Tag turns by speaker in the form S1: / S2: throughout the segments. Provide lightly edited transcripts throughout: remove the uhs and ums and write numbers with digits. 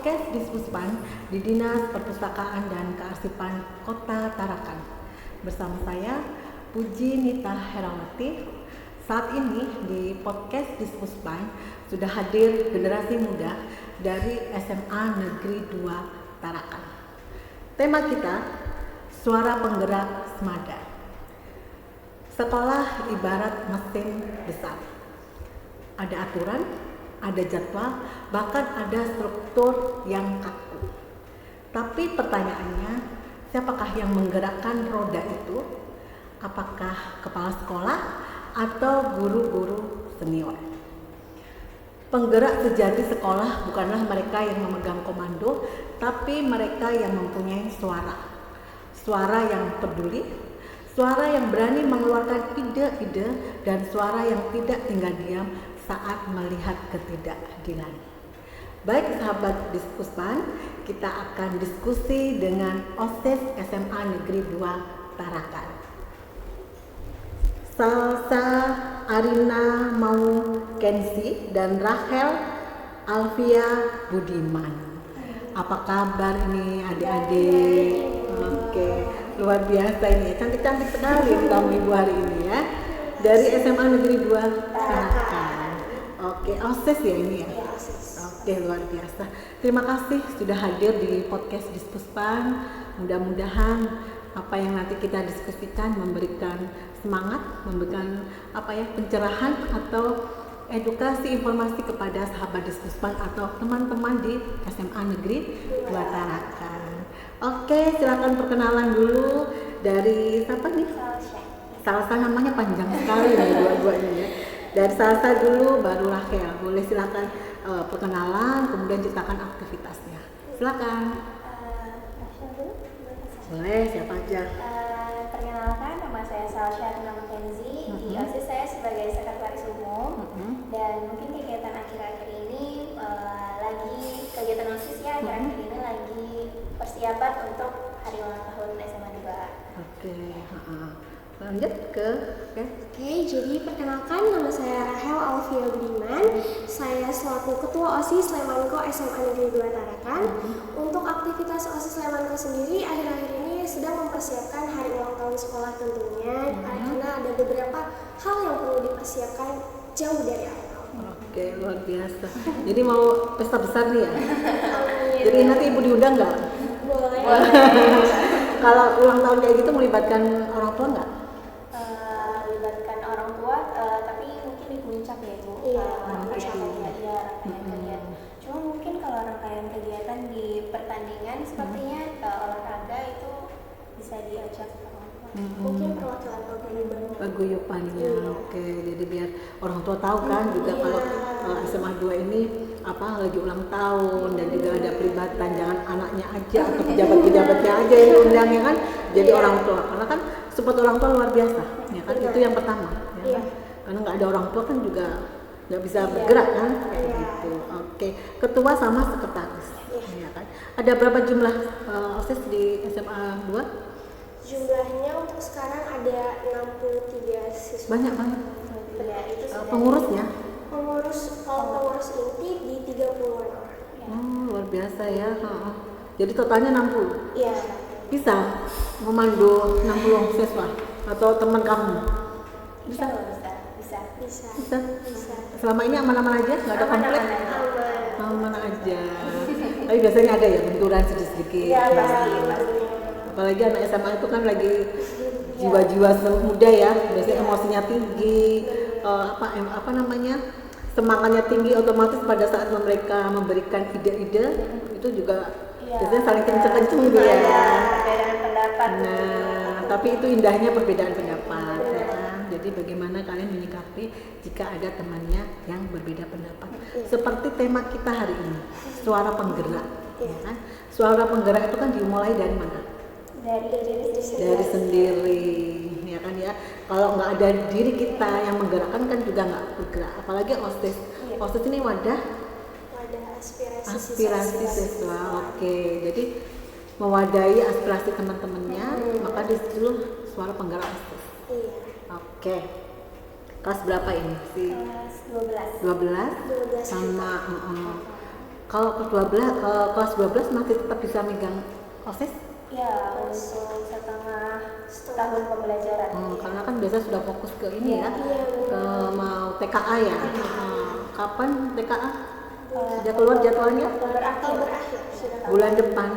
S1: podcast Dispuspan di Dinas Perpustakaan dan Kearsipan Kota Tarakan. Bersama saya Puji Nita Herawati. Saat ini di podcast Dispuspan sudah hadir generasi muda dari SMA Negeri 2 Tarakan. Tema kita Suara Penggerak Semada. Sekolah ibarat mesin besar. Ada aturan, ada jadwal, bahkan ada struktur yang kaku. Tapi pertanyaannya, siapakah yang menggerakkan roda itu? Apakah kepala sekolah atau guru-guru senior? Penggerak sejati sekolah bukanlah mereka yang memegang komando, tapi mereka yang mempunyai suara. Suara yang peduli, suara yang berani mengeluarkan ide-ide, dan suara yang tidak tinggal diam saat melihat ketidakadilan. Baik sahabat Dispuspan, kita akan diskusi dengan OSIS SMA Negeri 2 Tarakan. Salsa Arina Mau Kensi dan Rahel Alfia Budiman. Apa kabar ini adik-adik? Oke, luar biasa ini, cantik-cantik sekali tamu ibu hari ini ya. Dari SMA Negeri 2 Tarakan. Oke, OSIS ya ini ya? Oke, luar biasa. Terima kasih sudah hadir di podcast Dispuspan. Mudah-mudahan apa yang nanti kita diskusikan memberikan semangat, memberikan pencerahan atau edukasi informasi kepada sahabat Dispuspan atau teman-teman di SMA Negeri 2 Tarakan. Oke, silakan perkenalan dulu dari siapa nih? Salsa, namanya panjang sekali ya dua-duanya ya. Dari Salsa dulu, baru Rahel. Boleh silakan perkenalan, kemudian ceritakan aktivitasnya. Silakan. Boleh, siapa aja?
S2: Perkenalkan, nama saya Salsa Arina Kenzi. Di OSIS saya sebagai sekretaris umum. Dan mungkin kegiatan akhir-akhir ini kegiatan OSIS ya akhir-akhir ini lagi persiapan untuk hari ulang tahun SMA 2.
S1: Oke. Lanjut ke
S3: Oke, jadi perkenalkan, nama saya Rahel Alfia Budiman. Saya selaku Ketua OSIS Slemanko SMA Negeri 2 Tarakan. Untuk aktivitas OSIS Slemanko sendiri akhir-akhir ini sedang mempersiapkan hari ulang tahun sekolah tentunya, karena ada beberapa hal yang perlu dipersiapkan jauh dari awal.
S1: Oke, luar biasa. Jadi mau pesta besar nih ya? Jadi nanti ibu diundang nggak?
S3: Boleh.
S1: Kalau ulang tahun kayak gitu melibatkan orang tua nggak?
S2: Melibatkan orang tua, tapi mungkin di puncak ya Bu.
S3: Iya,
S2: rangkaian kegiatan. Cuma mungkin kalau rangkaian kegiatan di pertandingan sepertinya olahraga itu bisa diajak orang tua.
S3: Mungkin perwakilan
S1: Paguyupannya, oke. Jadi biar orang tua tahu kan juga kalau SMA 2 ini lagi ulang tahun dan juga ada pelibatan, jangan anaknya aja atau pejabat-pejabatnya aja yang diundang ya kan. Jadi orang tua, karena kan support orang tua luar biasa ya kan. Itu yang pertama ya kan. Karena nggak ada orang tua kan juga nggak bisa bergerak kan kayak gitu. Oke, ketua sama sekretaris ya kan. Ada berapa jumlah OSIS di SMA 2?
S3: Jumlahnya untuk sekarang ada 63 siswa.
S1: Banyak banget.
S3: Itu
S1: Pengurusnya?
S3: Pengurus inti di 30-an orang.
S1: Luar biasa ya. Jadi totalnya 60.
S3: Iya.
S1: Bisa memandu 60 siswa atau teman kamu? Bisa. Selama ini aman-aman aja, nggak ada konflik? Aman aja. Tapi biasanya ada ya benturan sedikit.
S3: Iya,
S1: Apalagi anak SMA itu kan lagi jiwa-jiwa muda ya, biasanya emosinya tinggi, semangatnya tinggi, otomatis pada saat mereka memberikan ide-ide itu juga biasanya saling kenceng-kenceng gitu ya.
S2: Perbedaan pendapat.
S1: Nah, tapi itu indahnya perbedaan pendapat ya. Jadi bagaimana kalian menyikapi jika ada temannya yang berbeda pendapat. Seperti tema kita hari ini, suara penggerak. Ya kan? Suara penggerak itu kan dimulai dari mana? Dari sendiri ya kan ya. Kalau nggak ada diri kita yang menggerakkan kan juga nggak bergerak. Apalagi OSIS. OSIS ini wadah aspirasi siswa. Oke, jadi mewadahi aspirasi teman-temannya, maka disuruh suara penggerak OSIS. Oke. Kelas berapa ini?
S2: Kelas 12.
S1: 12 sama Kalau kelas 12 masih tetap bisa megang OSIS?
S2: Ya, untuk setengah tahun pembelajaran.
S1: Karena kan biasa sudah fokus ke ini ya, ke mau TKA ya. Kapan TKA? Sudah keluar jadwalnya?
S2: Berakhir.
S1: Bulan depan,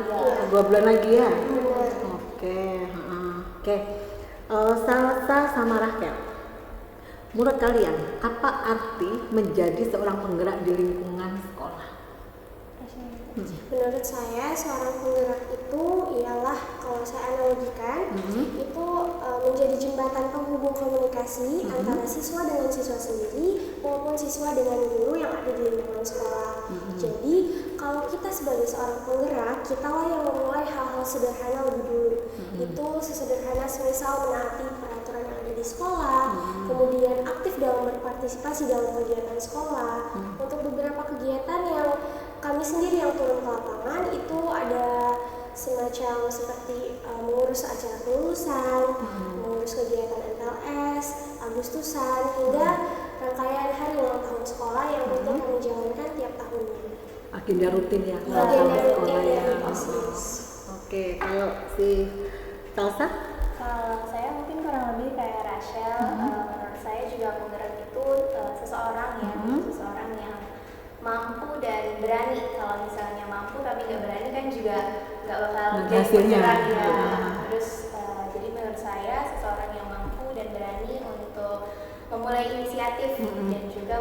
S1: 2 bulan lagi ya. Oke. Salsa sama Rahel, menurut kalian apa arti menjadi seorang penggerak di lingkungan sekolah?
S3: Menurut saya seorang penggerak itu ialah, kalau saya analogikan, itu menjadi jembatan penghubung komunikasi antara siswa dengan siswa sendiri maupun siswa dengan guru yang ada di lingkungan sekolah. Jadi kalau kita sebagai seorang penggerak, kita lah yang memulai hal-hal sederhana lebih dulu. Itu sesederhana semisal menaati peraturan yang ada di sekolah, kemudian aktif dalam berpartisipasi dalam kegiatan sekolah. Untuk beberapa kegiatan yang kami sendiri yang turun ke lapangan itu ada semacam seperti mengurus acara kelulusan, mengurus kegiatan MPLS, Agustusan, hingga rangkaian hari ulang tahun sekolah yang rutin kami jalankan tiap tahunnya.
S1: Agenda rutin ya?
S3: Agenda rutin
S1: ya.
S3: dari OSIS.
S1: Oke, kalau si Salsa?
S2: Kalau saya mungkin kurang lebih kayak Rachel. Menurut saya juga penggerak itu seseorang yang mampu dan berani. Kalau misalnya mampu tapi nggak berani kan juga nggak bakal jadi
S1: hasilnya.
S2: penggerak ya. Terus jadi menurut saya seseorang yang mampu dan berani untuk memulai inisiatif dan juga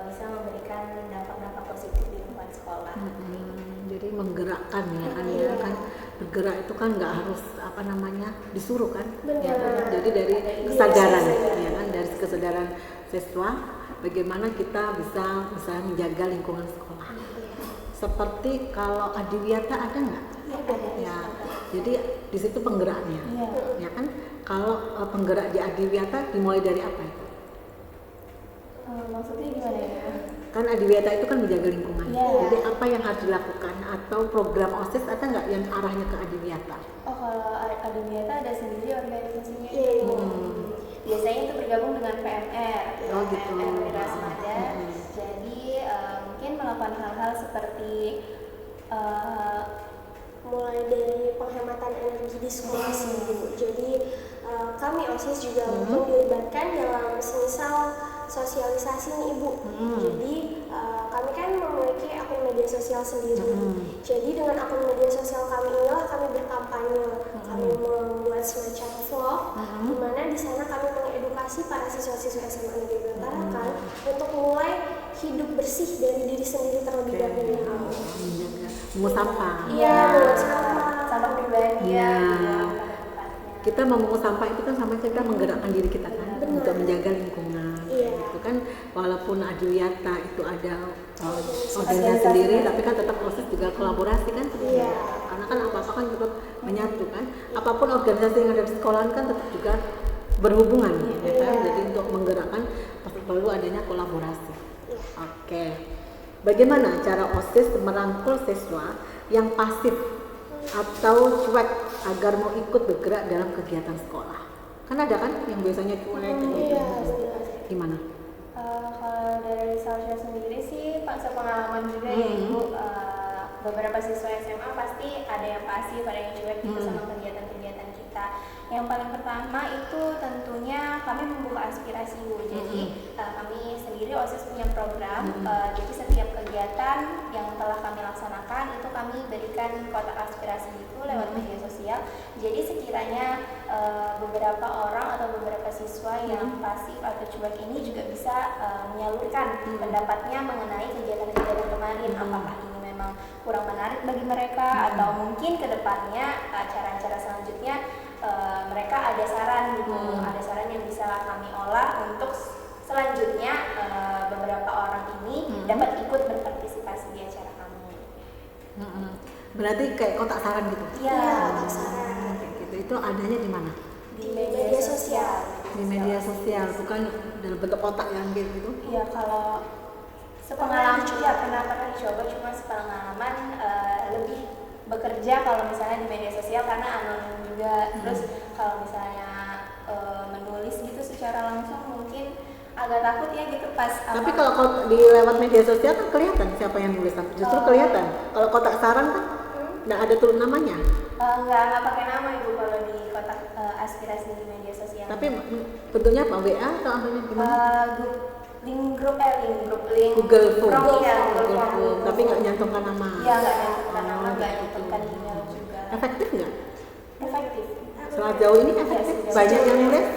S2: bisa memberikan dampak-dampak positif di lingkungan sekolah.
S1: Jadi menggerakkan ya kan bergerak itu kan nggak harus disuruh kan? Ya, jadi dari kesadaran ya kan, dari kesadaran siswa bagaimana kita bisa menjaga lingkungan sekolah. Seperti kalau Adiwiyata ada nggak? Ya, jadi di situ penggeraknya, ya kan? Kalau penggerak di Adiwiyata dimulai dari apa itu?
S2: Maksudnya gimana ya?
S1: Kan Adiwiyata itu kan menjaga lingkungan.
S2: Yeah.
S1: Jadi apa yang harus dilakukan atau program OSIS ada nggak yang arahnya ke Adiwiyata?
S2: Oh, kalau Adiwiyata ada sendiri organisasinya. Biasanya itu bergabung dengan PMR, PMR Wirasmada. Jadi mungkin melakukan hal-hal seperti
S3: mulai dari penghematan energi di sekolah sendiri. Jadi kami OSIS juga mungkin dilibatkan dalam semisal sosialisasi nih Ibu. Jadi kami kan memiliki akun media sosial sendiri. Jadi dengan akun media sosial kami inilah kami berkampanye. Kami membuat semacam vlog di mana di sana kami mengedukasi para siswa-siswa SMA Negeri Dua Tarakan untuk mulai hidup bersih dari diri sendiri terlebih dahulu.
S1: Mengut sampah.
S3: Iya, mengut sampah
S2: pribadi ya.
S1: Kita memungut sampah itu kan sama kita menggerakkan diri kita kan untuk menjaga lingkungan. Itu kan walaupun Adiwiyata itu ada organisasi sendiri, tapi kan tetap OSIS juga kolaborasi kan. Karena kan apa-apa kan tetap menyatu kan. Apapun organisasi yang ada di sekolah kan tetap juga berhubungan ya kan. Jadi untuk menggerakkan perlu adanya kolaborasi. Oke. Bagaimana cara OSIS merangkul siswa yang pasif atau cuek agar mau ikut bergerak dalam kegiatan sekolah? Kan ada kan yang biasanya cuek gitu. Gimana?
S2: Kalau dari Salsha sendiri sih, sepengalaman juga ya Ibu, beberapa siswa SMA pasti ada yang pasif, ada yang cuek gitu sama kegiatan-kegiatan kita. Yang paling pertama itu tentunya kami membuka aspirasi Bu. Jadi kami sendiri OSIS punya program, jadi setiap kegiatan yang telah kami laksanakan itu kami berikan kotak aspirasi itu lewat media sosial. Jadi sekiranya beberapa orang atau beberapa siswa yang pasif atau cuek ini juga bisa menyalurkan pendapatnya mengenai kegiatan-kegiatan kemarin, apakah ini memang kurang menarik bagi mereka atau mungkin kedepannya acara-acara selanjutnya mereka ada saran gitu, ada saran yang bisa kami olah untuk selanjutnya beberapa orang ini dapat ikut berpartisipasi di acara kami.
S1: Berarti kayak kotak saran gitu?
S3: Iya, kotak saran.
S1: Gitu. Itu adanya di mana?
S3: Di media sosial.
S1: Di media sosial, bukan dalam bentuk kotak yang gitu?
S2: Iya, kalau sepengalaman ya pernah dicoba, cuma sepengalaman lebih bekerja kalau misalnya di media sosial karena anonim juga. Terus kalau misalnya menulis gitu secara langsung mungkin agak takut ya gitu pas
S1: Tapi kalau di lewat media sosial kan kelihatan siapa yang nulis, justru kelihatan. Kalau kotak saran kan nggak ada tulis namanya.
S2: nggak pakai nama Ibu kalau di kotak aspirasi di media sosial.
S1: Tapi bentuknya apa? WA atau apa gimana?
S2: Link Google
S1: Google Form.
S2: Form, ya,
S1: Google
S2: Form.
S1: Form. Tapi nggak nyantumkan nama.
S2: Iya, nggak nyantumkan nama, nggak
S1: gitu.
S2: nyantumkan email juga.
S1: Efektif nggak?
S2: Efektif.
S1: Sejauh ini efektif? Banyak yang nulis?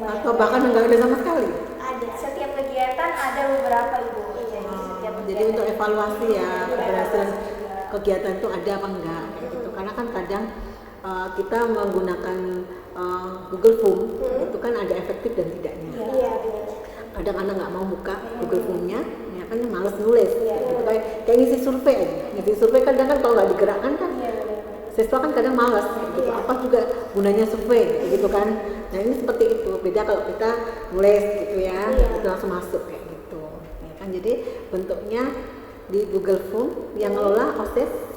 S1: Atau bahkan nggak ada sama sekali?
S2: Ada. Setiap kegiatan ada beberapa Ibu.
S1: Jadi untuk evaluasi ya keberhasilan kegiatan itu ada apa enggak kayak gitu. Karena kan kadang kita menggunakan Google Form itu kan ada efektif dan tidaknya.
S3: Iya, benar.
S1: Kadang anak nggak mau buka Google Form-nya, ya kan malas nulis. Gitu. Kayak ngisi survei aja. Ngisi survei kadang kan kalau nggak digerakkan kan siswa kan kadang malas gitu. Apa juga gunanya survei gitu kan. Nah ini seperti itu. Beda kalau kita nulis gitu ya, itu langsung masuk kayak gitu. Ya kan jadi bentuknya di Google Form yang ngelola OSIS.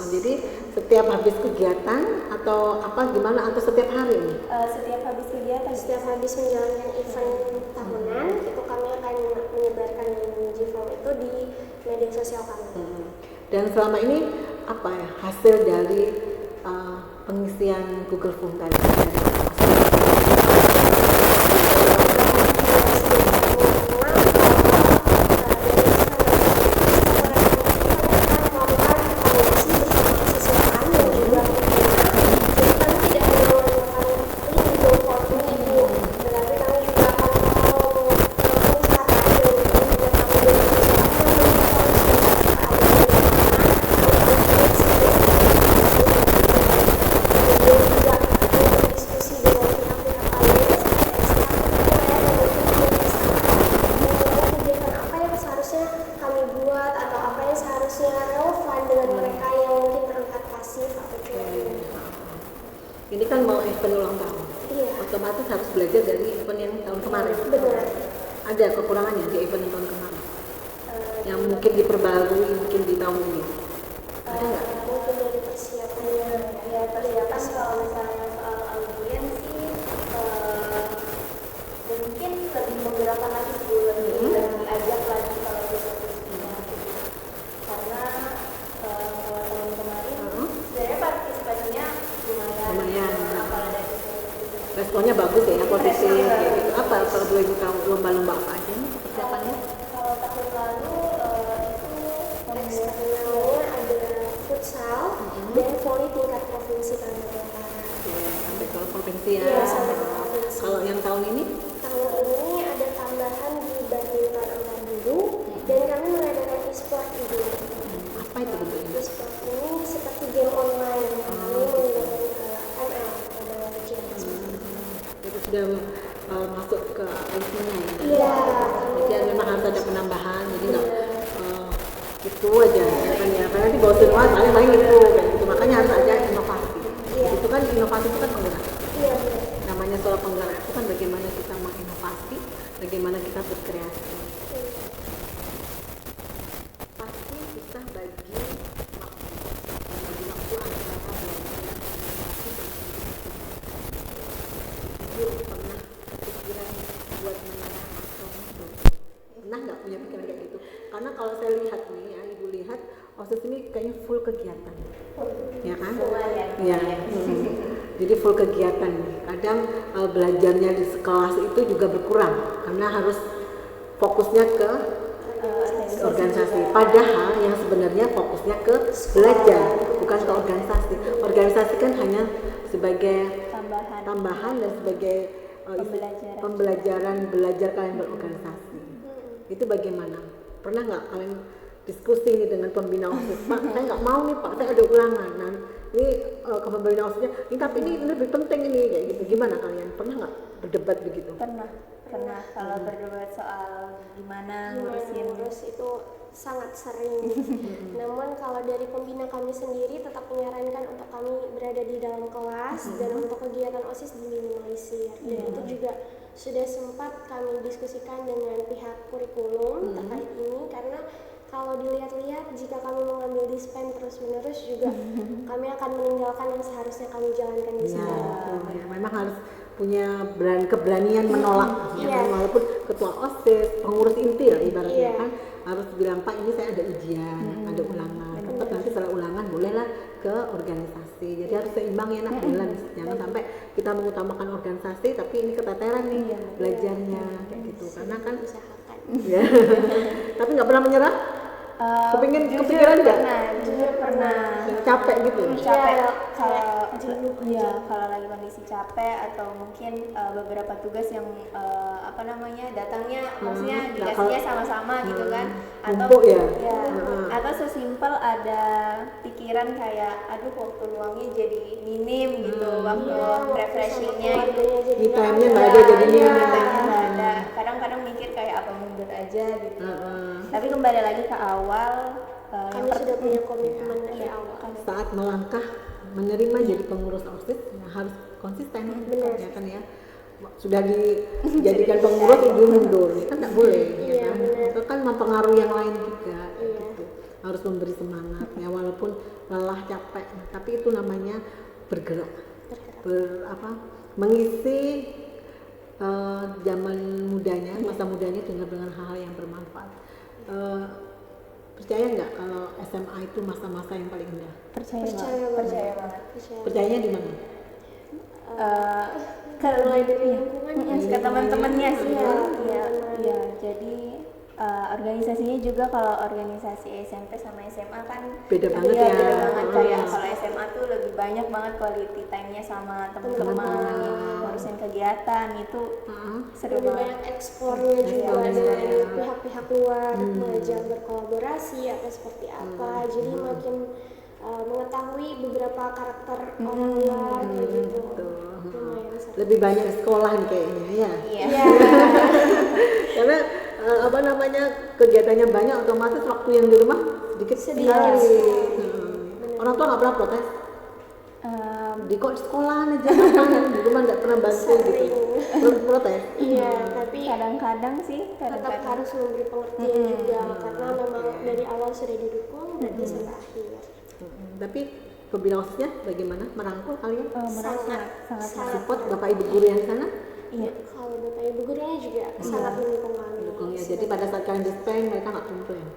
S1: Jadi setiap habis kegiatan atau apa gimana atau setiap hari nih?
S2: Setiap habis kegiatan.
S3: Setiap habis menjalankan event tahunan, itu kami akan menyebarkan G-Form itu di media sosial kami.
S1: Dan selama ini apa ya hasil dari pengisian Google Form tadi? Ini kan mau event ulang tahun, otomatis harus belajar dari event yang tahun kemarin.
S3: Benar.
S1: Ada kekurangannya di event yang tahun kemarin, yang mungkin diperbarui mungkin di tahun ini. Ada nggak?
S3: Mungkin dari persiapannya,
S2: Ya persiapan kalau misalnya soal audiens sih mungkin lebih menggerakkan lagi sih, lebih diajak lagi kalau gitu. Karena kalau tahun kemarin sebenarnya partisipasinya lumayan. Kalau dari
S1: Responnya bagus ya, positif kayak gitu. Apa kalau boleh tahu lomba-lomba apa aja nih persiapannya?
S2: Kalau tahun lalu itu
S3: eksternalnya ada futsal dan voli tingkat provinsi Kalimantan Utara.
S1: Sampai ke provinsi ya.
S3: Iya, sampai ke provinsi.
S1: Kalau yang tahun ini?
S3: Tahun ini ada tambahan di badminton antar guru dan kami mengadakan e-sport itu.
S1: Apa itu bentuknya?
S3: E-sport ini seperti game online yang kami menggunakan ML, Mobile Legends.
S1: Itu sudah masuk ke IT-nya ya?
S3: Iya.
S1: Jadi memang harus ada penambahan, jadi nggak itu aja ya kan ya, karena nanti bosen banget paling itu kayak gitu, makanya harus ada inovasi. Itu kan inovasi itu kan penggerak.
S3: Iya, benar.
S1: Namanya soal penggerak itu kan bagaimana kita menginovasi, bagaimana kita berkreasi. Pasti kita bagi waktu antara belajar inovasi dan inovasi. Pernah kepikiran buat mengarah atau pernah nggak punya pikiran kayak gitu? Karena kalau saya lihat nih ya, ibu lihat OSIS ini kayaknya full kegiatan, ya kan? Ya. Jadi full kegiatan. Kadang belajarnya di kelas itu juga berkurang karena harus fokusnya ke organisasi. Padahal yang sebenarnya fokusnya ke belajar, bukan ke organisasi. Organisasi kan hanya sebagai tambahan dan sebagai pembelajaran belajar kalian berorganisasi. Itu bagaimana? Pernah nggak kalian diskusi nih dengan pembina OSIS? Pak, saya nggak mau nih Pak, saya ada ulangan. Nah, ini ke pembina OSISnya, ini tapi ini lebih penting ini kayak gitu. Gimana kalian? Pernah nggak berdebat begitu?
S2: pernah kalau berdebat soal gimana ngurusin
S3: Ngurus itu sangat sering. Namun kalau dari pembina kami sendiri tetap menyarankan untuk kami berada di dalam kelas dan untuk kegiatan OSIS diminimalisir. Dan itu juga sudah sempat kami diskusikan dengan pihak kurikulum terkait ini, karena kalau dilihat-lihat jika kami mengambil dispen terus-menerus juga kami akan meninggalkan yang seharusnya kami jalankan di
S1: Ya,
S3: sana.
S1: betul. Ya, memang harus punya keberanian menolak ya
S3: Iya.
S1: kan? Walaupun ketua OSIS, pengurus inti lah ibaratnya
S3: Iya.
S1: kan harus bilang Pak ini saya ada ujian, ada ulangan. Tetap nanti setelah ulangan bolehlah ke organisasi. Jadi harus seimbang ya nak, balance. Jangan sampai kita mengutamakan organisasi tapi ini keteteran nih belajarnya kayak gitu. Karena kan
S3: Usahakan.
S1: ya. Tapi nggak pernah menyerah. Kepikiran nggak?
S2: Jujur pernah.
S1: Capek gitu.
S2: Capek
S3: Iya,
S2: kalau
S3: kayak jenuh aja.
S2: kalau lagi kondisi capek atau mungkin beberapa tugas yang datangnya maksudnya
S1: Nggak
S2: dikasihnya
S1: kalau-
S2: sama-sama gitu kan, atau
S1: numpuk ya?
S2: ya,
S1: Heeh.
S2: atau sesimpel ada pikiran kayak aduh waktu luangnya jadi minim gitu, waktu refreshingnya gitu.
S1: Me time-nya nggak ada jadinya.
S2: Iya, time-nya nggak ada. Kadang-kadang mikir kayak apa mundur aja gitu. Tapi kembali lagi ke awal,
S3: Kami sudah punya komitmen dari awal.
S1: Saat melangkah menerima jadi pengurus OSIS ya harus konsisten ya kan ya. Sudah dijadikan pengurus itu mundur ya kan nggak boleh ya
S3: Iya,
S1: kan.
S3: benar.
S1: Itu kan mempengaruhi yang lain juga
S3: Iya.
S1: gitu. Harus memberi semangat ya walaupun lelah capek tapi itu namanya bergerak. Mengisi zaman mudanya, masa mudanya dengan hal-hal yang bermanfaat. Percaya nggak kalau SMA itu masa-masa yang paling indah?
S3: Percaya
S2: banget.
S1: Percayanya di mana?
S3: Mulai dari lingkungannya
S2: Ke teman-temannya sih
S3: Iya,
S2: ya.
S3: teman-teman.
S2: Iya, jadi organisasinya juga kalau organisasi SMP sama SMA kan
S1: Beda banget
S2: iya,
S1: ya.
S2: beda banget. Kayak
S1: Oh.
S2: kalau SMA tuh lebih banyak banget quality time-nya sama teman-teman,
S1: Teman-teman.
S2: ngurusin kegiatan itu seru
S3: lebih
S2: banget.
S3: banyak eksplornya juga
S1: Eksplornya.
S3: dari pihak-pihak luar, belajar berkolaborasi atau seperti apa. Jadi makin mengetahui beberapa karakter orang luar kayak gitu. Lumayan seru.
S1: Lebih banyak sekolah nih kayaknya ya.
S2: Iya.
S3: Iya.
S1: Karena kegiatannya banyak otomatis waktu yang di rumah sedikit sekali. Orang tua nggak pernah protes. Di kok sekolahan aja ngapain di rumah nggak pernah bantu gitu. Protes.
S3: Iya, tapi
S2: Kadang-kadang sih,
S3: tetap
S2: kadang-kadang.
S3: harus memberi pengertian juga karena memang dari awal sudah didukung berarti sampai akhir.
S1: Tapi pembina OSISnya bagaimana? Merangkul kalian?
S2: sangat
S1: Support Bapak Ibu guru yang di sana?
S2: Iya.
S3: Kalau Bapak Ibu gurunya juga sangat mendukung kami.
S1: Dukung ya. Jadi pada saat kalian dispen mereka nggak komplain.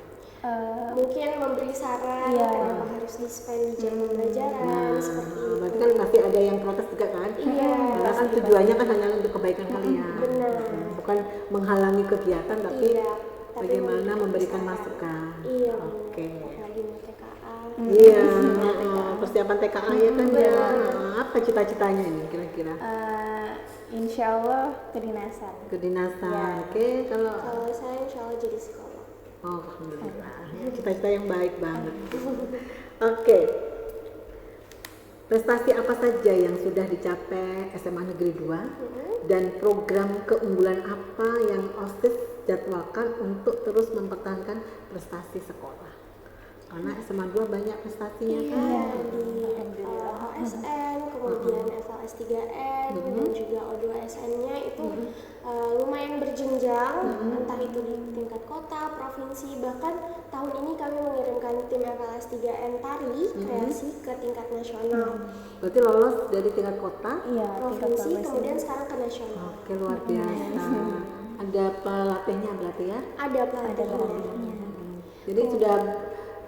S3: Mungkin memberi saran
S2: Iya.
S3: kenapa harus di-spend di jam pembelajaran seperti itu.
S1: Berarti kan pasti ada yang protes juga kan?
S3: Iya,
S1: Karena kan tujuannya kan hanya untuk kebaikan kalian.
S3: Benar.
S1: Bukan menghalangi kegiatan tapi
S3: Iya, tapi
S1: bagaimana memberikan
S3: saran.
S1: masukan.
S3: Iya.
S1: Oke.
S3: Apalagi mau TKA.
S1: Iya, persiapan TKA ya kan ya. Apa cita-citanya ini kira-kira?
S2: Insya Allah kedinasan.
S1: Kedinasan. Oke, kalau
S3: Kalau saya insya Allah jadi psikolog.
S1: oh, alhamdulillah. Ya, cita-cita yang baik banget. Oke. Prestasi apa saja yang sudah dicapai SMA Negeri 2 dan program keunggulan apa yang OSIS jadwalkan untuk terus mempertahankan prestasi sekolah? Karena SMA 2 banyak prestasinya kan.
S3: Iya, di OSN, kemudian FLS 3N, dan juga O2SN-nya itu lumayan berjenjang, entah itu di tingkat kota, provinsi, bahkan tahun ini kami mengirimkan tim FLS 3N tari kreasi ke tingkat nasional,
S1: Berarti lolos dari tingkat kota.
S2: Iya,
S3: provinsi, kemudian sekarang ke nasional.
S1: Oke, luar biasa. Ada pelatihnya berarti ya?
S3: Ada pelatihnya.
S1: Jadi sudah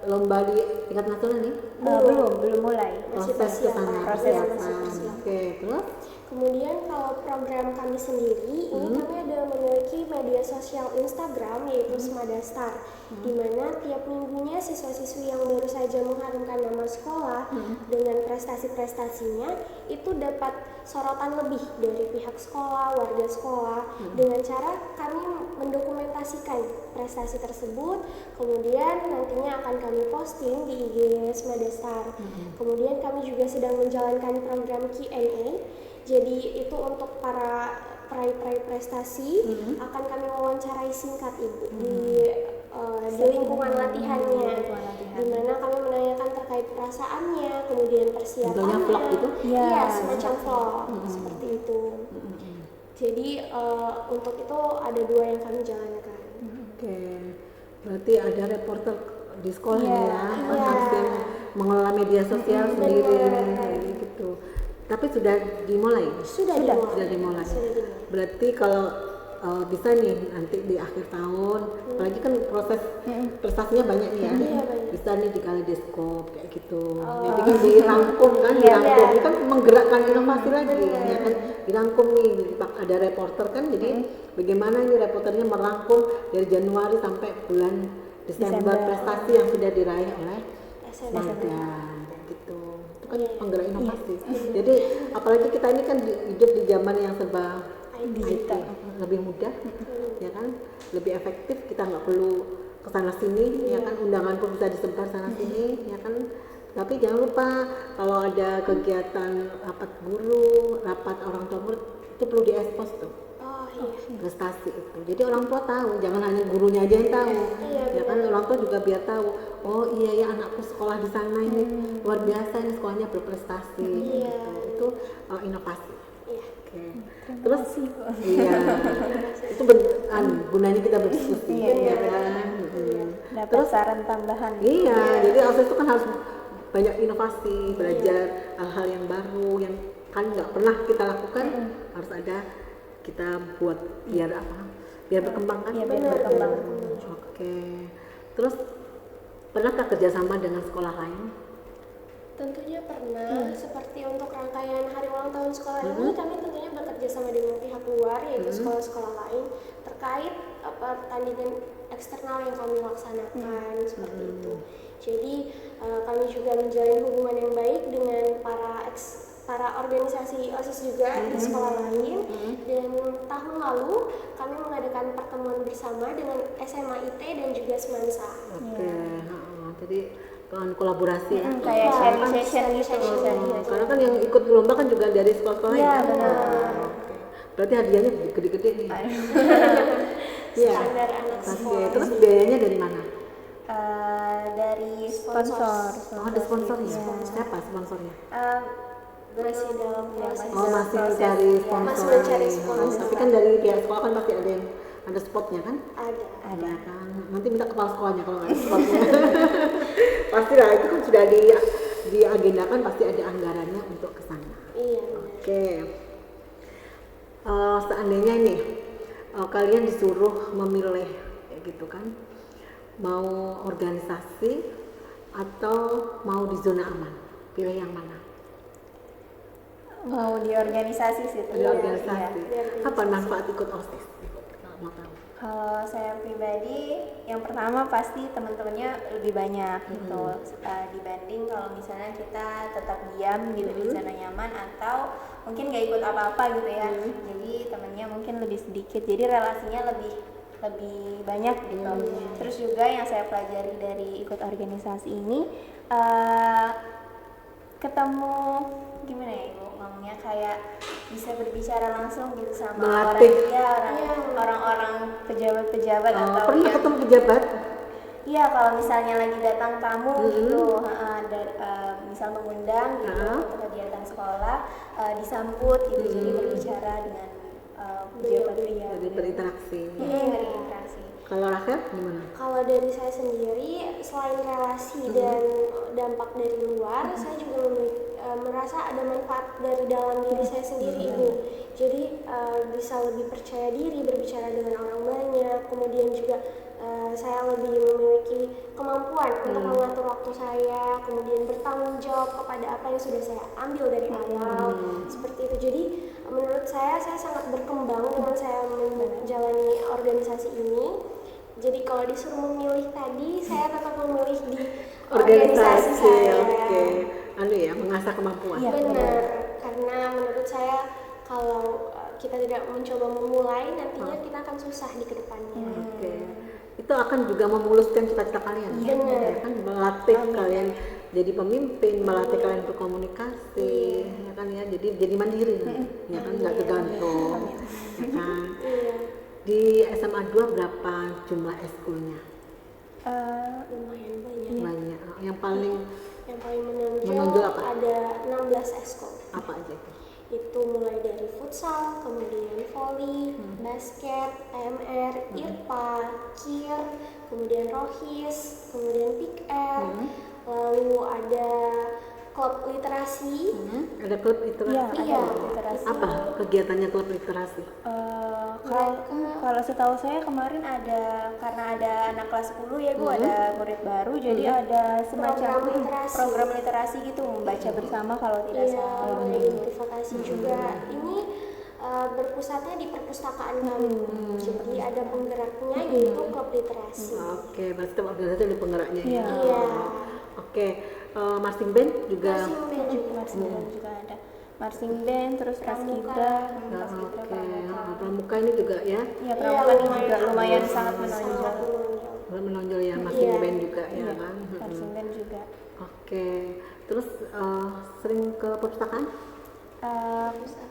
S1: lomba di tingkat nasional nih?
S2: belum mulai.
S3: Masih
S1: Proses ke
S3: persiapan.
S1: sana,
S3: Masih
S1: persiapan.
S3: persiapan.
S1: Oke, terus?
S3: Kemudian kalau program kami sendiri, ini kami ada memiliki media sosial Instagram yaitu Smadastar, di mana tiap minggunya siswa-siswi yang baru saja mengharumkan nama sekolah dengan prestasi-prestasinya itu dapat sorotan lebih dari pihak sekolah, warga sekolah, dengan cara kami mendokumentasikan prestasi tersebut, kemudian nantinya akan kami posting di IG Smadastar. Kemudian kami juga sedang menjalankan program Q&A. Jadi itu untuk para peraih-peraih prestasi akan kami wawancarai singkat ibu di lingkungan latihannya, di mana kami menanyakan terkait perasaannya, kemudian persiapannya.
S1: Contohnya vlog gitu?
S3: Iya, semacam vlog seperti itu. Jadi untuk itu ada 2 yang kami jalankan.
S1: Oke. Berarti ada reporter di sekolah
S2: Iya.
S1: ya, harus yang mengelola media sosial sendiri kayak gitu. Tapi sudah dimulai.
S3: Sudah
S1: dimulai.
S3: Sudah dimulai.
S1: Berarti kalau bisa nih nanti di akhir tahun, apalagi kan proses prestasinya banyak nih ya.
S3: Iya, banyak.
S1: Bisa nih di kaleidoskop kayak gitu. Jadi kan dirangkum kan, dirangkum. Ini kan menggerakkan inovasi lagi ya kan. Dirangkum nih, ada reporter kan. Jadi bagaimana nih reporternya merangkum dari Januari sampai bulan Desember prestasi yang sudah diraih oleh Madan gitu. Itu kan penggerak inovasi. Jadi apalagi kita ini kan hidup di zaman yang serba digital, lebih mudah, ya kan, lebih efektif. Kita nggak perlu kesana sini, ya kan, undangan pun bisa disebar sana sini, ya kan. Tapi jangan lupa kalau ada kegiatan rapat guru, rapat orang tua murid, itu perlu diekspos tuh. Prestasi itu. Jadi orang tua tahu, jangan hanya gurunya aja yang tahu. Ya kan, orang tua juga biar tahu. Oh iya ya, anakku sekolah di sana ini luar biasa, ini sekolahnya berprestasi. Gitu. Itu inovasi. Oke. Terus iya. Itu gunanya kita berdiskusi. Ya kan.
S2: Dapat saran tambahan.
S1: Iya, jadi OSIS itu kan harus banyak inovasi, belajar hal-hal yang baru yang kan nggak pernah kita lakukan, harus ada kita buat biar apa? Biar berkembang kan?
S2: Iya, biar berkembang.
S1: Oke. Terus pernahkah kerjasama dengan sekolah lain?
S3: Tentunya pernah, seperti untuk rangkaian hari ulang tahun sekolah ini kami tentunya bekerja sama dengan pihak luar yaitu sekolah-sekolah lain terkait pertandingan eksternal yang kami laksanakan seperti itu. Jadi kami juga menjalin hubungan yang baik dengan para organisasi OSIS juga di sekolah lain, dan tahun lalu kami mengadakan pertemuan bersama dengan SMA IT dan juga Semansa.
S1: Oke. Jadi kolaborasi ya.
S2: Kayak sharing session gitu.
S1: Karena kan yang ikut lomba kan juga dari sekolah-sekolah
S2: Iya,
S1: ya.
S2: benar.
S1: Berarti hadiahnya gede-gede nih. Iya.
S3: Standar anak
S1: Oke.
S3: sekolah.
S1: Terus biayanya dari mana?
S2: Dari sponsor.
S1: Oh, ada sponsornya. Siapa sponsornya?
S3: Masih dalam proses.
S1: Oh, masih mencari sponsor.
S3: Masih mencari sponsor.
S1: Tapi kan dari pihak sekolah kan pasti ada yang ada spotnya kan?
S3: Ada.
S1: Kan. Nanti minta kepala sekolahnya kalau nggak ada spotnya. Pastilah itu kan sudah diagendakan, pasti ada anggarannya untuk ke sana.
S3: Iya.
S1: Oke. Seandainya nih kalian disuruh memilih kayak gitu kan, mau organisasi atau mau di zona aman, pilih yang mana?
S2: Mau di organisasi sih.
S1: Di organisasi. Apa manfaat ikut OSIS? Mau tahu?
S2: Kalau saya pribadi, yang pertama pasti teman-temannya lebih banyak gitu dibanding kalau misalnya kita tetap diam gitu di zona nyaman atau mungkin nggak ikut apa-apa gitu ya. Jadi temannya mungkin lebih sedikit, jadi relasinya lebih banyak gitu. Terus juga yang saya pelajari dari ikut organisasi ini, ketemu gimana ya Ibu ngomongnya, kayak bisa berbicara langsung gitu sama orang-orang pejabat-pejabat atau
S1: pernah
S2: yang
S1: ketemu pejabat?
S2: iya, kalau misalnya lagi datang tamu gitu, misal mengundang gitu untuk kegiatan sekolah, disambut gitu, jadi berbicara dengan pejabat pria.
S1: Jadi berinteraksi.
S2: Berinteraksi.
S1: Kalau Rahel gimana?
S3: Kalau dari saya sendiri, selain relasi dan dampak dari luar, saya juga merasa ada manfaat dari dalam diri saya sendiri, Ibu. Jadi bisa lebih percaya diri, berbicara dengan orang banyak, kemudian juga saya lebih memiliki kemampuan untuk mengatur waktu saya, kemudian bertanggung jawab kepada apa yang sudah saya ambil dari awal, seperti itu. Jadi menurut saya sangat berkembang dengan saya menjalani organisasi ini. Jadi kalau disuruh memilih tadi, saya tetap memilih di organisasi saya.
S1: Oke. Ya, mengasah kemampuan.
S3: Iya, benar. Karena menurut saya kalau kita tidak mencoba memulai, nantinya kita akan susah di kedepannya.
S1: Oke. Itu akan juga memuluskan cita-cita kalian.
S3: Benar.
S1: Kan melatih kalian jadi pemimpin, melatih kalian berkomunikasi, ya kan ya. Jadi mandiri, ya kan, nggak tergantung, ya kan. Di SMA 2 berapa jumlah eskulnya?
S3: Lumayan banyak.
S1: Banyak. Yang paling
S3: menonjol
S1: apa?
S3: ada 16 eskul.
S1: Apa aja itu?
S3: Itu mulai dari food futsal, kemudian volley, basket, AMR, IRPA, KIR, kemudian rohis, kemudian pick air, lalu ada klub literasi.
S1: Ada klub literasi.
S3: Iya.
S2: Literasi.
S1: Apa kegiatannya klub literasi?
S2: Kalau setahu saya kemarin ada, karena ada anak kelas 10 ya Bu, ada murid baru, jadi ada semacam program literasi gitu, membaca bersama kalau tidak
S3: Iya,
S2: salah.
S3: ada motivasi juga. Ini berpusatnya di perpustakaan kami. Jadi ada penggeraknya yaitu klub literasi.
S1: Oke, berarti setiap organisasi ada penggeraknya.
S2: Iya.
S3: Iya.
S1: Oke, marching band juga.
S3: Marching band juga.
S2: Marching band juga ada. Marching band, terus
S3: Pramuka.
S2: paskibra,
S1: Nah,
S2: paskibra,
S1: oke,
S2: pramuka.
S1: pramuka ini juga ya,
S2: Iya, pramuka ini juga lumayan sangat menonjol.
S3: Sangat menonjol.
S1: menonjol ya, marching
S3: Iya.
S1: band juga ya
S2: Iya,
S1: kan.
S2: marching band juga.
S1: Oke, terus sering ke perpustakaan?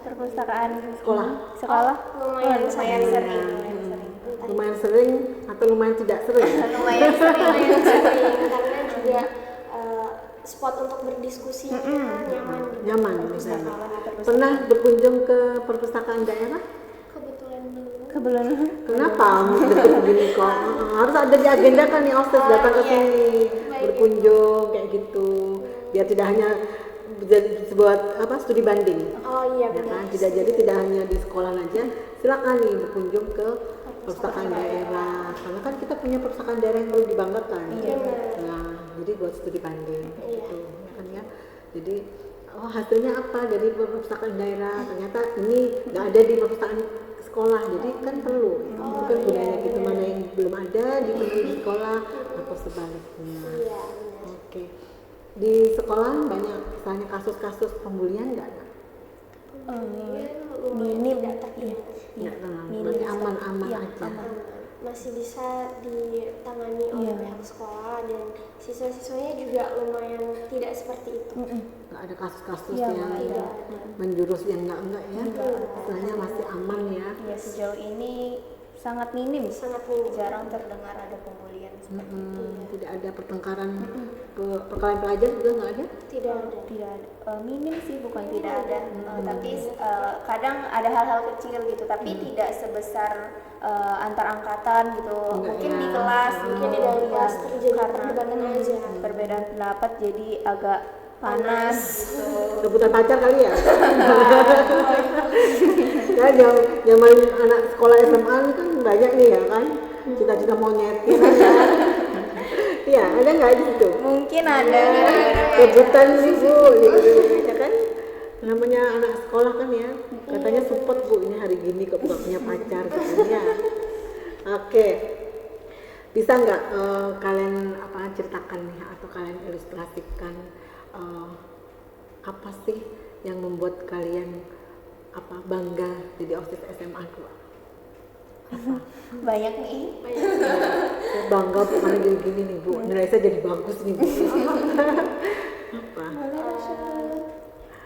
S2: Perpustakaan
S1: Sekolah?
S2: Sekolah?
S3: Lumayan
S2: lumayan
S3: sering.
S2: sering. Lumayan sering.
S1: Lumayan sering atau lumayan tidak sering?
S2: Lumayan sering.
S3: Lumayan sering karena juga spot untuk berdiskusinya nyaman.
S1: Nyaman di sana.
S2: Perpustakaan, di perpustakaan.
S1: Pernah berkunjung ke perpustakaan daerah?
S3: Kebetulan belum.
S2: Kebetulan.
S1: Kenapa deket begini kok? Harus ada di agenda kan nih OSIS datang ke sini berkunjung kayak gitu, biar tidak hanya jadi sebuah studi banding.
S3: Oh iya
S1: Ya
S3: benar.
S1: kan? Tidak hanya di sekolah aja, silakan nih berkunjung ke perpustakaan daerah. Karena kan kita punya perpustakaan daerah yang perlu dibanggakan.
S3: Iya.
S1: Nah, jadi buat studi banding
S3: Iya.
S1: gitu, ya kan ya. Jadi hasilnya apa dari perpustakaan daerah? Ternyata ini nggak ada di perpustakaan sekolah, jadi kan perlu. Mungkin budaya gitu mana yang belum ada di sekolah atau sebaliknya.
S3: Iya.
S1: Oke. Di sekolah banyak misalnya kasus-kasus pembulian nggak ada?
S2: Minim.
S3: Tidak terlihat.
S1: Nggak tenang,
S2: Minim
S1: berarti
S2: sekali.
S1: aman-aman
S2: Iya,
S1: aja.
S2: aman.
S3: Masih bisa ditangani oleh
S2: Iya.
S3: pihak sekolah dan siswa-siswanya juga lumayan tidak seperti itu.
S1: Nggak ada kasus-kasus
S2: Iya,
S1: yang
S2: nggak ada.
S1: menjurus yang enggak ya. Istilahnya masih aman ya.
S2: Ya sejauh ini sangat minim.
S3: Sangat minim.
S2: Jarang terdengar ada pembulian seperti itu.
S1: Tidak ada pertengkaran perkelahian pelajar juga nggak ada.
S3: Tidak ada.
S2: Tidak ada. Minim sih, bukan tidak ada. Tapi kadang ada hal-hal kecil gitu, tapi tidak sebesar antar angkatan gitu.
S1: Enggak
S2: Mungkin
S1: ya.
S2: di kelas,
S3: Mungkin di dalam kelas terjadi
S2: karena
S3: perdebatan aja.
S2: perbedaan pendapat jadi agak panas gitu.
S1: Rebutan pacar kali ya. Ya zaman anak sekolah SMA ini kan banyak nih ya kan. Cita-cita mau nyetir ya. Iya, ada nggak di situ?
S2: Mungkin ada.
S1: Rebutan nih Bu, gitu ya kan? Namanya anak sekolah kan ya, katanya support Bu, ini hari gini kok nggak punya pacar gitu ya. Oke, bisa nggak kalian ceritakan nih atau kalian ilustrasikan apa sih yang membuat kalian bangga jadi OSIS SMA 2?
S2: Banyak nih.
S1: Saya bangga Bu karena gini nih Bu, nilai saya jadi bagus nih Bu. Apa?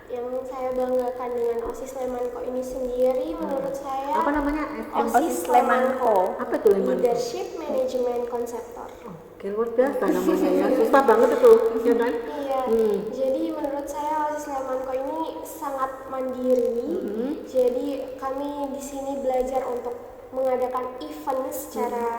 S3: Yang saya banggakan dengan OSIS Lemanko ini sendiri menurut saya
S1: Apa namanya?
S2: OSIS Lemanko.
S1: Apa itu Lemanko?
S3: Leadership Management Konseptor.
S1: Oke, luar biasa namanya ya, susah banget itu, ya kan?
S3: Iya, jadi menurut saya OSIS Lemanko ini sangat mandiri. Jadi kami di sini belajar untuk mengadakan event secara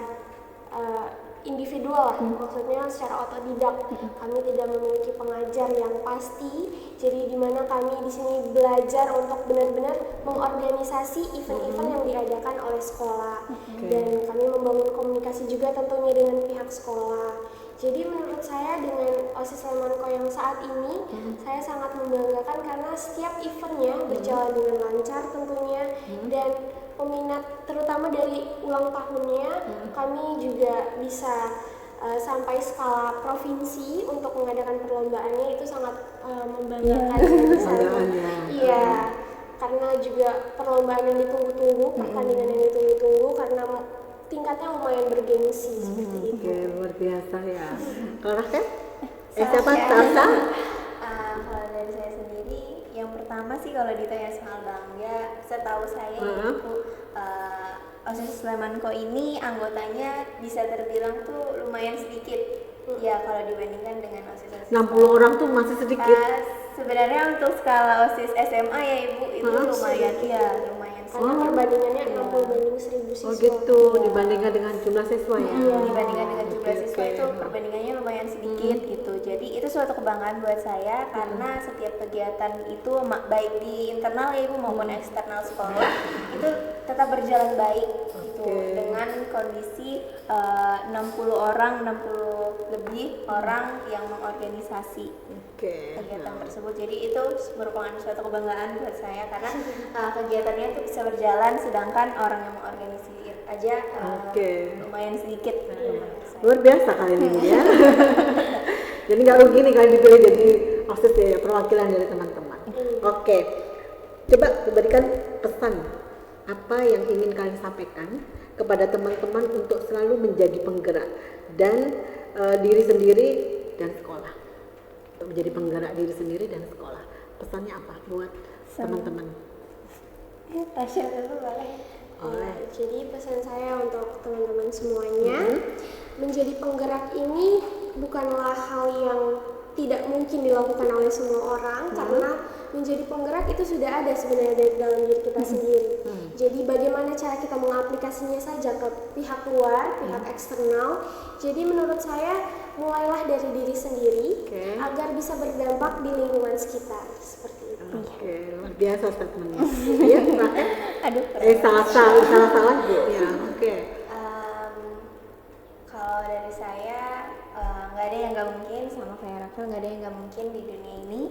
S3: individual, maksudnya secara otodidak. Kami tidak memiliki pengajar yang pasti. Jadi di mana kami di sini belajar untuk benar-benar mengorganisasi event-event yang diadakan oleh sekolah. Dan kami membangun komunikasi juga tentunya dengan pihak sekolah. Jadi menurut saya dengan OSIS Lemanko yang saat ini saya sangat membanggakan karena setiap eventnya berjalan dengan lancar tentunya, dan peminat terutama dari ulang tahunnya kami juga bisa sampai skala provinsi untuk mengadakan perlombaannya, itu sangat membanggakan bagi saya. Iya, karena juga perlombaan yang ditunggu-tunggu, pertandingan yang ditunggu-tunggu karena tingkatnya lumayan bergengsi seperti itu.
S1: Oke, luar biasa ya. Kalau Rahel?
S2: Sasha.
S1: Siapa? Sasha?
S2: Kalau dari saya sendiri, yang pertama sih kalau ditanya soal bangga, setahu saya itu OSIS Lemanko ini anggotanya bisa terbilang tuh lumayan sedikit. Ya kalau dibandingkan dengan OSIS
S1: 60 orang tuh masih sedikit.
S2: Sebenarnya untuk skala OSIS SMA ya Ibu itu lumayan lumayan sih.
S3: Karena perbandingannya 60 banding 1000 siswa.
S1: Oh gitu, dibandingkan dengan jumlah siswa ya?
S2: Dibandingkan dengan jumlah siswa itu perbandingannya lumayan sedikit gitu. Jadi itu suatu kebanggaan buat saya karena setiap kegiatan itu baik di internal ya Ibu maupun eksternal sekolah itu tetap berjalan baik gitu dengan kondisi 60 lebih orang yang mengorganisasi kegiatan tersebut. Jadi itu merupakan suatu kebanggaan buat saya karena kegiatannya itu bisa berjalan sedangkan orang yang mengorganisir aja lumayan sedikit.
S1: Luar biasa kali ini ya. Jadi nggak rugi nih kalian dipilih jadi OSIS ya, perwakilan dari teman-teman. Oke, coba berikan pesan apa yang ingin kalian sampaikan kepada teman-teman untuk selalu menjadi penggerak dan diri sendiri dan sekolah. Untuk menjadi penggerak diri sendiri dan sekolah. Pesannya apa buat teman-teman?
S2: Tasya dulu boleh.
S3: Jadi pesan saya untuk teman-teman semuanya, menjadi penggerak ini bukanlah hal yang tidak mungkin dilakukan oleh semua orang, karena menjadi penggerak itu sudah ada sebenarnya dari dalam diri kita sendiri. Jadi bagaimana cara kita mengaplikasinya saja ke pihak luar, pihak eksternal. Jadi menurut saya mulailah dari diri sendiri agar bisa berdampak di lingkungan sekitar seperti itu.
S1: Luar biasa statementnya. Iya, Rakel?
S2: Aduh.
S1: Salah Bu. Ya,
S2: Kalau dari saya nggak ada yang nggak mungkin, sama kayak Rakel nggak ada yang nggak mungkin di dunia ini.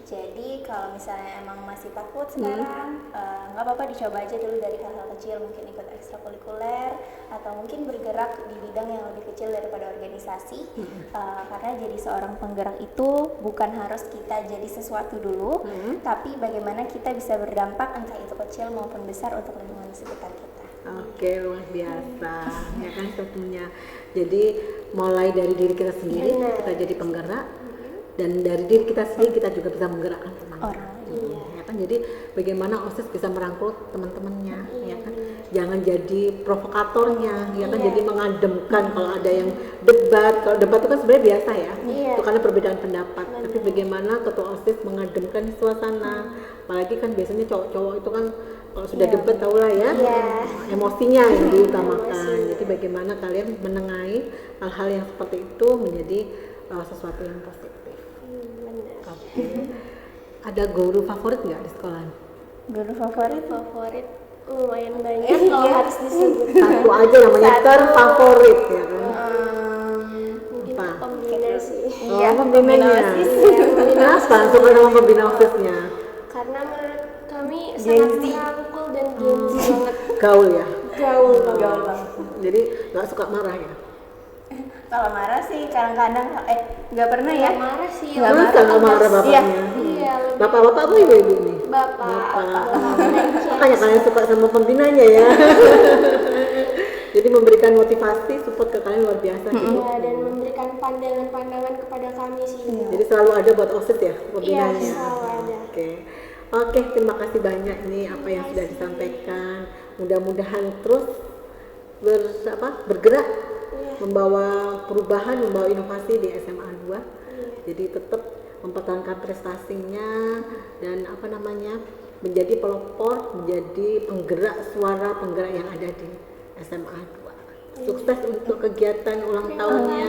S2: Jadi kalau misalnya emang masih takut sekarang, nggak apa-apa, dicoba aja dulu dari hal-hal kecil, mungkin ikut ekstrakurikuler atau mungkin bergerak di bidang yang lebih kecil daripada organisasi. Karena jadi seorang penggerak itu bukan harus kita jadi sesuatu dulu, tapi bagaimana kita bisa berdampak entah itu kecil maupun besar untuk lingkungan sekitar kita.
S1: Oke, luar biasa. Ya kan tentunya. Jadi mulai dari diri kita sendiri, kita jadi penggerak, dan dari diri kita sendiri kita juga bisa menggerakkan teman-teman. Ya kan, jadi bagaimana OSIS bisa merangkul teman-temannya, ya kan. Jangan jadi provokatornya, ya kan, jadi mengademkan kalau ada yang debat. Kalau debat itu kan sebenarnya biasa ya, itu karena perbedaan pendapat. Tapi bagaimana ketua OSIS mengademkan suasana, apalagi kan biasanya cowok-cowok itu kan kalau sudah debat tau lah ya, emosinya yang diutamakan. Jadi bagaimana kalian menengahi hal-hal yang seperti itu menjadi sesuatu yang positif. Ada guru favorit nggak di sekolah?
S2: Guru favorit
S3: Lumayan banyak kalau harus disebut.
S1: Satu aja namanya terfavorit ya kan?
S3: Mungkin pembina sih.
S1: Pembinanya. Kenapa suka sama pembina OSISnya?
S3: Karena menurut kami sangat merangkul dan Gen Z banget.
S1: Gaul ya?
S3: Gaul banget.
S1: Jadi nggak suka marah ya?
S2: Kalau marah sih kadang-kadang nggak pernah ya.
S3: Nggak marah sih.
S1: Nggak marah bapaknya.
S3: Iya.
S1: Bapak-bapak apa ibu-ibu nih?
S3: Bapak.
S1: Makanya kalian suka sama pembinanya ya. Jadi memberikan motivasi, support ke kalian luar biasa gitu.
S3: Iya, dan memberikan pandangan-pandangan kepada kami sih.
S1: Jadi selalu ada buat OSIS ya pembinanya.
S3: Iya, selalu ada.
S1: Oke, terima kasih banyak nih apa yang sudah disampaikan. Mudah-mudahan terus bergerak, membawa perubahan, membawa inovasi di SMA 2. Jadi tetap mempertahankan prestasinya dan menjadi pelopor, menjadi penggerak suara penggerak yang ada di SMA 2. Sukses untuk kegiatan ulang tahunnya.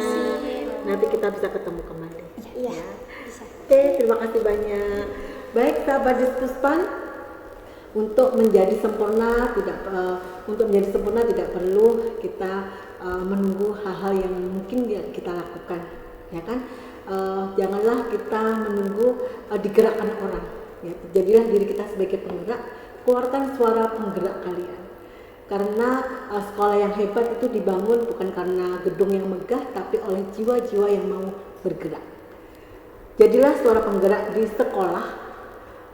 S1: Nanti kita bisa ketemu kembali.
S3: Iya.
S1: Oke, terima kasih banyak. Baik, sahabat Diskuspan, untuk menjadi sempurna tidak perlu kita menunggu hal-hal yang mungkin kita lakukan, ya kan? Janganlah kita menunggu digerakkan orang. Ya, jadilah diri kita sebagai penggerak, keluarkan suara penggerak kalian. Karena sekolah yang hebat itu dibangun bukan karena gedung yang megah, tapi oleh jiwa-jiwa yang mau bergerak. Jadilah suara penggerak di sekolah,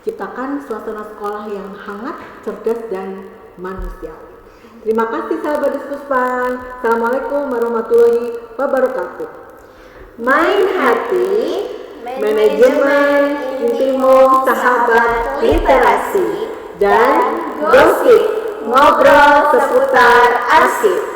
S1: ciptakan suasana sekolah yang hangat, cerdas, dan manusiawi. Terima kasih sahabat Diskuspan. Assalamualaikum warahmatullahi wabarakatuh. Main hati, manajemen intimu sahabat literasi, dan gosip ngobrol seputar arsip.